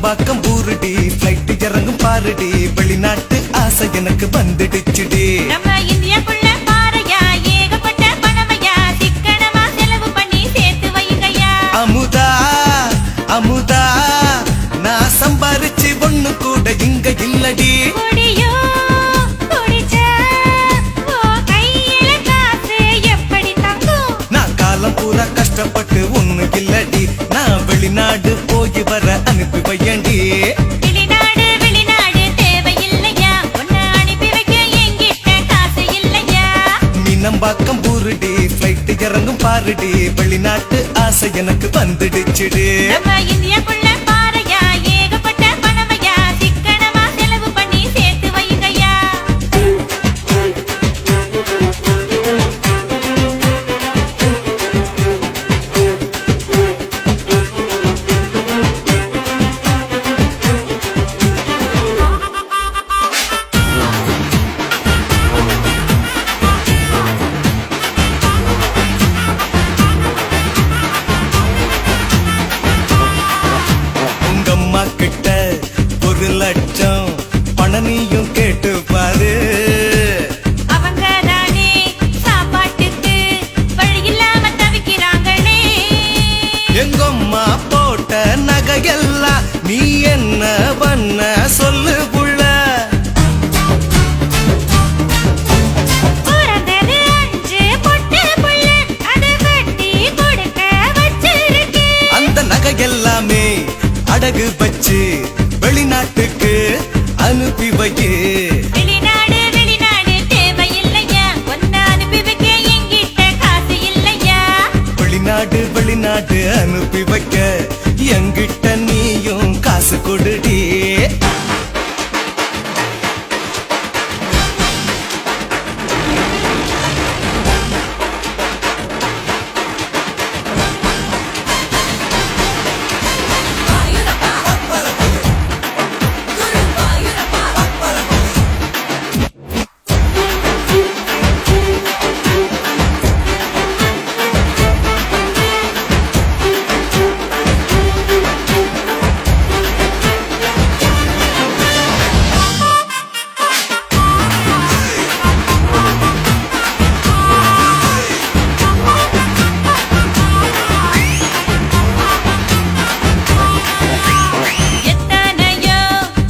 Meenambakkam ஊருடி flight இறங்கும் பாருடி வெளிநாட்டு ஆசை எனக்கு வந்துடுச்சுடி நம்ம இந்தியாக்குள்ள பாறையா ஏகப்பட்ட பணமையா சிக்கனமா செலவு பண்ணி சேர்த்து வைங்கய்யா அமுதா அமுதா நான் சம்பாரிச்சு ஒண்ணு கூட இங்க இல்லடி குடியோ குடிச்சா ஓ கையில காசு எப்படி தங்கும் நான் காலம் பூரா கஷ்டப்பட்டு ஒண்ணு இல்லடி நான் வெளிநாடு போய் வர அனுப்பி வையண்டி வெளிநாடு வெளிநாடு தேவையில்லையா உன்னை அனுப்பி வைக்க என்கிட்ட காசு இல்லையா மீனம்பாக்கம் ஊருடி ஃபிளைட் இறங்கும் பாருடி வெளிநாட்டு ஆசை எனக்கு வந்துடுச்சுடி நம்ம இந்தியாக்குள்ள பாறையா ஏகப்பட்ட பணமையா சிக்கனமா செலவு பண்ணி சேர்த்து வைங்கய்யா உங்க அம்மா கிட்ட 1 லட்சம் பணம் நீயும் கேட்டு பாரு அவங்க தானே சாப்பாட்டுக்கு வழி இல்லாம தவிக்கிறாங்களே எங்க அம்மா போட்ட நகையெல்லாம் நீ என்ன பண்ண சொல்லு புள்ள பிறந்தது 5 பொட்டு புள்ள அது கட்டி கொடுக்க வச்சிருக்கு அந்த நகையெல்லாமே அடகு வச்சு வெளிநாட்டுக்கு அனுப்பி வையே வெளிநாடு வெளிநாடு தேவையில்லையா உன்னை அனுப்பி வைக்க என்கிட்ட காசு இல்லையா வெளிநாடு வெளிநாடு அனுப்பி வைக்க என்கிட்ட நீயும் காசு கொடுடி எத்தனையோ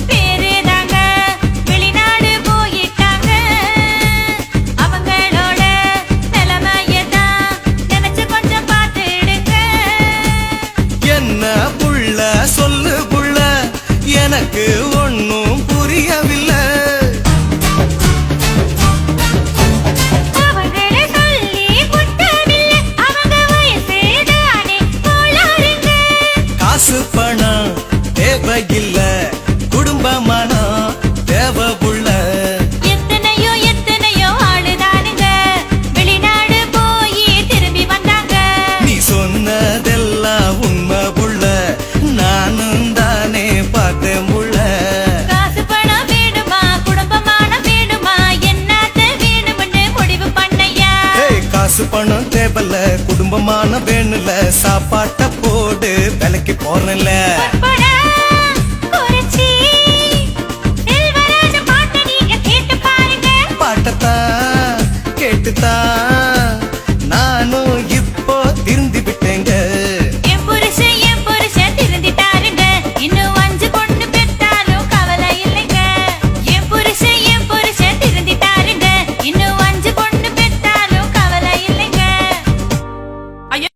பேரு தாங்க வெளிநாடு போயிட்டாங்க அவங்களோட நிலைமையதான் நினைச்சு கொஞ்சம் பார்த்துடுங்க என்ன புள்ள சொல்லு புள்ள எனக்கு ஒன்னும் புரியவில்லை அவங்கள சொல்லி குத்தமில்லை அவங்க வயசுதானே கோளாறுங்க காசு பணம் தேவையில்ல குடும்பமானம் தேவை புள்ள எத்தனையோ எத்தனையோ ஆளுதானுங்க வெளிநாடு போய் திரும்பி வந்தாங்க நீ சொன்னதெல்லாம் உண்மை புள்ள நானும் தானே பார்த்தேன் புள்ள காசு பணம் வேணுமா குடும்பமான வேணுமா என்னத்த வேணும்னு முடிவு பண்ணையா ஏய், காசு பணம் தேவையில்ல குடும்பமான வேணுல சாப்பாட்ட போடு விலைக்கு போறல பொற்படா, குறிச்சி, செல்வராஜ பாட்டை நீங்க கேட்டு பாருங்க பாட்டத்தான் கேட்டுத்தான்